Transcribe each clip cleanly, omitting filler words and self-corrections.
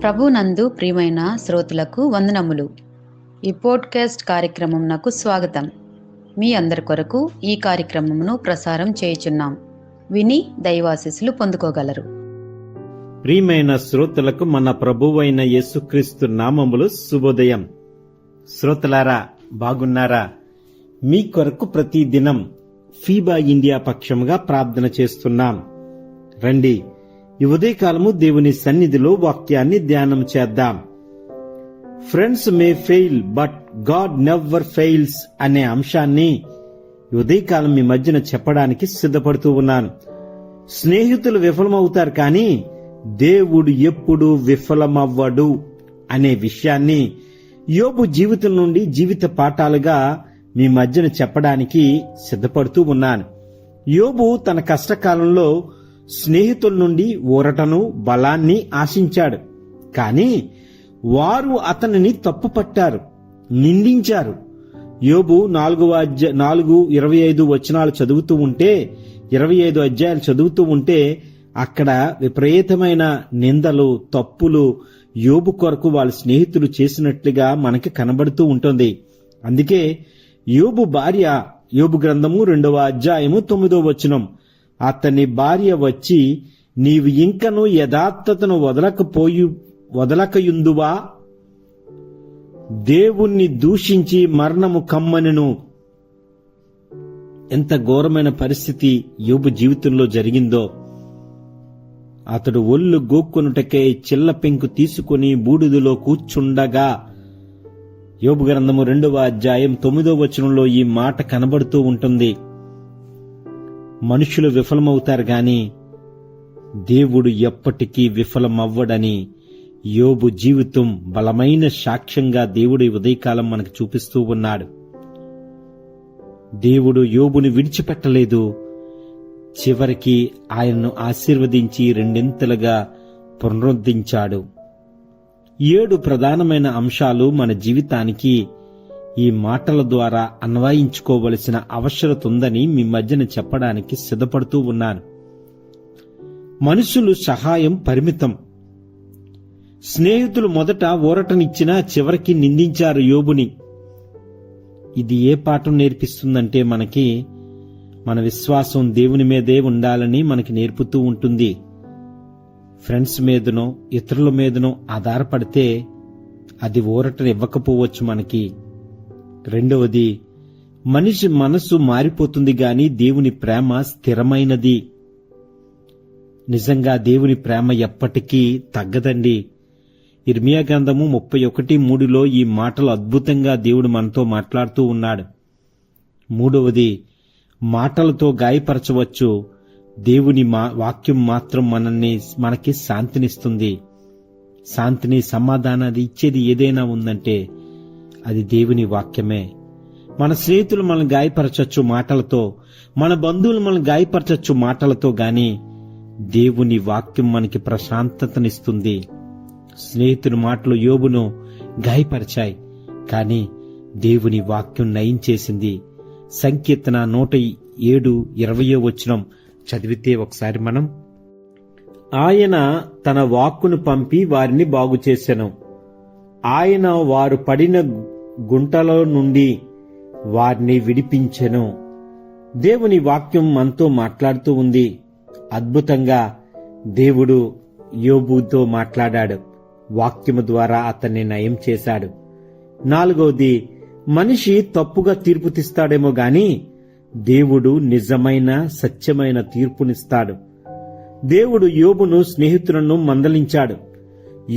ప్రభునందు ప్రియమైన శ్రోతలకు వందనములు. ఈ పోడ్కాస్ట్ కార్యక్రమం నాకు స్వాగతం. మీ అందరి కొరకు ఈ కార్యక్రమమును ప్రసారం చేయుచున్నాం. విని దైవాశీస్సులు పొందుకోగలరు. ప్రియమైన శ్రోతలకు మన ప్రభువైన యేసుక్రీస్తు నామములు శుభోదయం. శ్రోతలారా, బాగున్నారా? మీ కొరకు ప్రతి దినం ఫీబా ఇండియా పక్షముగా ప్రార్థన చేస్తున్నాం. రండి, ఈ ఉదయకాలము దేవుని సన్నిధిలో వాక్యాన్ని ధ్యానం చేద్దాం. Friends may fail but God never fails అనే అంశాన్ని ఉదయకాలం మీ మధ్యన చెప్పడానికి సిద్ధపడుతూ ఉన్నాను. స్నేహితులు విఫలమవుతారు, కానీ దేవుడు ఎప్పుడు విఫలమవ్వడు అనే విషయాన్ని యోబు జీవితం నుండి జీవిత పాఠాలుగా మీ మధ్యన చెప్పడానికి సిద్ధపడుతూ ఉన్నాను. యోబు తన కష్టకాలంలో స్నేహితుల నుండి ఊరటను, బలాన్ని ఆశించాడు. కానీ వారు అతనిని తప్పుపట్టారు, నిందించారు. యోబు 4:25 వచనాలు చదువుతూ ఉంటే, 25 అధ్యాయాలు చదువుతూ ఉంటే అక్కడ విపరీతమైన నిందలు, తప్పులు యోబు కొరకు వాళ్ళ స్నేహితులు చేసినట్లుగా మనకి కనబడుతూ ఉంటుంది. అందుకే యోబు భార్య, యోబు గ్రంథము 2వ అధ్యాయము 9వ వచనం, అతని భార్య వచ్చి, నీవు ఇంకను యథార్థతను వదలకయుందువా? దేవుణ్ణి దూషించి మరణము కమ్మనెను. ఎంత ఘోరమైన పరిస్థితి యోబు జీవితంలో జరిగిందో. అతడు ఒళ్ళు గోక్కొనుటకై చిల్ల పెంకు తీసుకుని బూడిదలో కూర్చుండగా, యోబు గ్రంథము 2వ అధ్యాయం 9వ వచనంలో ఈ మాట కనబడుతూ ఉంటుంది. మనుషులు విఫలమవుతారు, గాని దేవుడు ఎప్పటికీ విఫలమవ్వడని యోబు జీవితం బలమైన సాక్ష్యంగా దేవుడు ఈ ఉదయకాలం మనకు చూపిస్తూ ఉన్నాడు. దేవుడు యోబుని విడిచిపెట్టలేదు. చివరికి ఆయనను ఆశీర్వదించి రెండింతలుగా పునరుద్ధరించాడు. 7 ప్రధానమైన అంశాలు మన జీవితానికి ఈ మాటల ద్వారా అన్వయించుకోవలసిన అవసరత ఉందని మీ మధ్యన చెప్పడానికి సిద్ధపడుతూ ఉన్నాను. మనుషులు సహాయం పరిమితం. స్నేహితులు మొదట ఊరటనిచ్చినా చివరికి నిందించారు యోబుని. ఇది ఏ పాఠం నేర్పిస్తుందంటే, మనకి మన విశ్వాసం దేవుని మీదే ఉండాలని మనకి నేర్పుతూ ఉంటుంది. ఫ్రెండ్స్ మీదనో ఇతరుల మీదనో ఆధారపడితే అది ఊరటను ఇవ్వకపోవచ్చు మనకి. రెండవది, మనిషి మనసు మారిపోతుంది, గాని దేవుని ప్రేమ స్థిరమైనది. నిజంగా దేవుని ప్రేమ ఎప్పటికీ తగ్గదండి. ఇర్మియా గ్రంథము 31:3లో ఈ మాటలు అద్భుతంగా దేవుడు మనతో మాట్లాడుతూ ఉన్నాడు. మూడవది, మాటలతో గాయపరచవచ్చు, దేవుని వాక్యం మాత్రం మనకి శాంతినిస్తుంది. శాంతిని, సమాధానాన్ని ఇచ్చేది ఏదైనా ఉందంటే అది దేవుని వాక్యమే. మన స్నేహితులు మనల్ని గాయపరచచ్చు మాటలతో, మన బంధువులు మనల్ని గాయపరచచ్చు మాటలతో, గాని దేవుని వాక్యం మనకి ప్రశాంతతనిస్తుంది. స్నేహితుని మాటలు యోబును గాయపరిచాయి, కానీ దేవుని వాక్యం నయం చేసింది. సంకీర్తన 107:20 వచనం చదివితే ఒకసారి మనం, ఆయన తన వాక్కును పంపి వారిని బాగు చేసెను. ఆయన వారు పడిన గుంటలో నుండి వారిని విడిపించెను. దేవుని వాక్యం మనతో మాట్లాడుతూ ఉంది. అద్భుతంగా దేవుడు యోబుతో మాట్లాడాడు. వాక్యము ద్వారా అతన్ని నయం చేశాడు. నాలుగవది, మనిషి తప్పుగా తీర్పు తీస్తాడేమో గాని దేవుడు నిజమైన, సత్యమైన తీర్పునిస్తాడు. దేవుడు యోబును, స్నేహితులను మందలించాడు.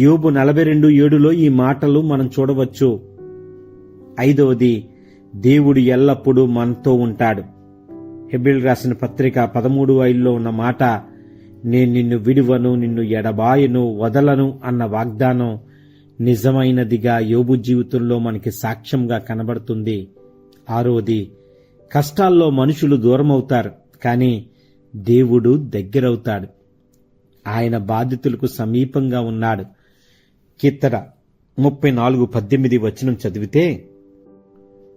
యోబు 42:7లో ఈ మాటలు మనం చూడవచ్చు. ఐదవది, దేవుడు ఎల్లప్పుడూ మనతో ఉంటాడు. హెబ్రీయులకు రాసిన పత్రిక 13:5లో ఉన్న మాట, నేను నిన్ను విడువను, నిన్ను ఎడబాయను, వదలను అన్న వాగ్దానం నిజమైనదిగా యోబు జీవితంలో మనకి సాక్ష్యంగా కనబడుతుంది. ఆరవది, కష్టాల్లో మనుషులు దూరమవుతారు, కానీ దేవుడు దగ్గరవుతాడు. ఆయన బాధితులకు సమీపంగా ఉన్నాడు. కీర్తన 34:18 వచనం చదివితే,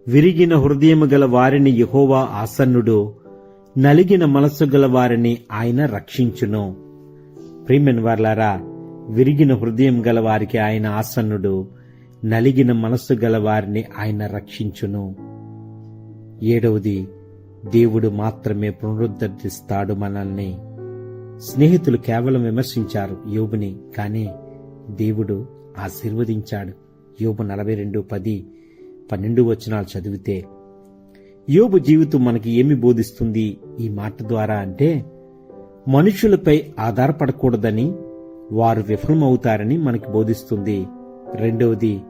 విరిగిన హృదయము గల వారిని యెహోవా ఆసన్నుడు, నలిగిన మనస్సు గల వారిని ఆయన రక్షించును. ప్రియమైన వారలారా, విరిగిన హృదయం గల వారికి ఆయన ఆసన్నుడు, నలిగిన మనస్సు గల వారిని ఆయన రక్షించును. 7వది, దేవుడు మాత్రమే పునరుద్ధరిస్తాడు మనల్ని. స్నేహితులు కేవలం విమర్శించారు యోబుని, కానీ దేవుడు ఆశీర్వదించాడు. యోబు 42:10, 12 వచనాలు చదివితే యోబు జీవితం మనకి ఏమి బోధిస్తుంది ఈ మాట ద్వారా అంటే, మనుషులపై ఆధారపడకూడదని, వారు విఫలమవుతారని మనకి బోధిస్తుంది. 2వది,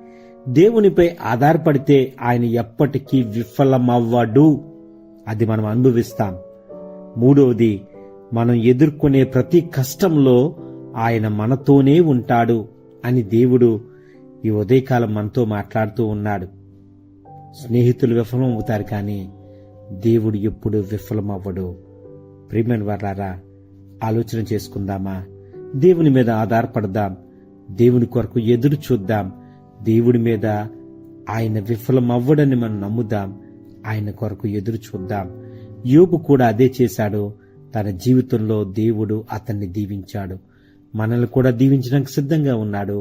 దేవునిపై ఆధారపడితే ఆయన ఎప్పటికీ విఫలమవ్వడు, అది మనం అనుభవిస్తాం. 3వది, మనం ఎదుర్కొనే ప్రతి కష్టంలో ఆయన మనతోనే ఉంటాడు అని దేవుడు ఈ ఉదయకాలం మనతో మాట్లాడుతూ ఉన్నాడు. స్నేహితులు విఫలమవుతారు, కానీ దేవుడు ఎప్పుడు విఫలమవ్వడు. ప్రియమైన వారలారా, ఆలోచన చేసుకుందామా? దేవుని మీద ఆధారపడదాం, దేవుని కొరకు ఎదురు చూద్దాం, దేవుడి మీద ఆయన విఫలమవ్వడని మనం నమ్ముదాం, ఆయన కొరకు ఎదురు చూద్దాం. యోబు కూడా అదే చేశాడు. తన జీవితంలో దేవుడు అతన్ని దీవించాడు, మనల్ని కూడా దీవించడానికి సిద్ధంగా ఉన్నాడు.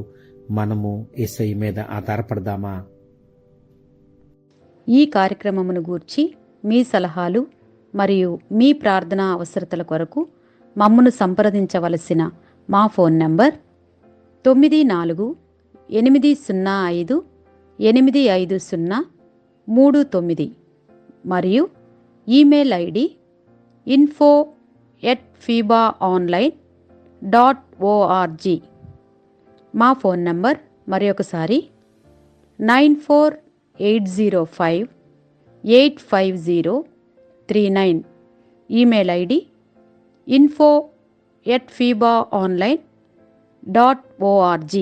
మనము యేసయ్య మీద ఆధారపడదామా? ఈ కార్యక్రమమును గూర్చి మీ సలహాలు మరియు మీ ప్రార్థనా అవసరతల కొరకు మమ్మను సంప్రదించవలసిన మా ఫోన్ నంబర్ 9448508503 మరియు ఈమెయిల్ ఐడి info@fibaonline.org. మా ఫోన్ నంబర్ మరొకసారి 9480585039. Email ID info@fibaonline.org.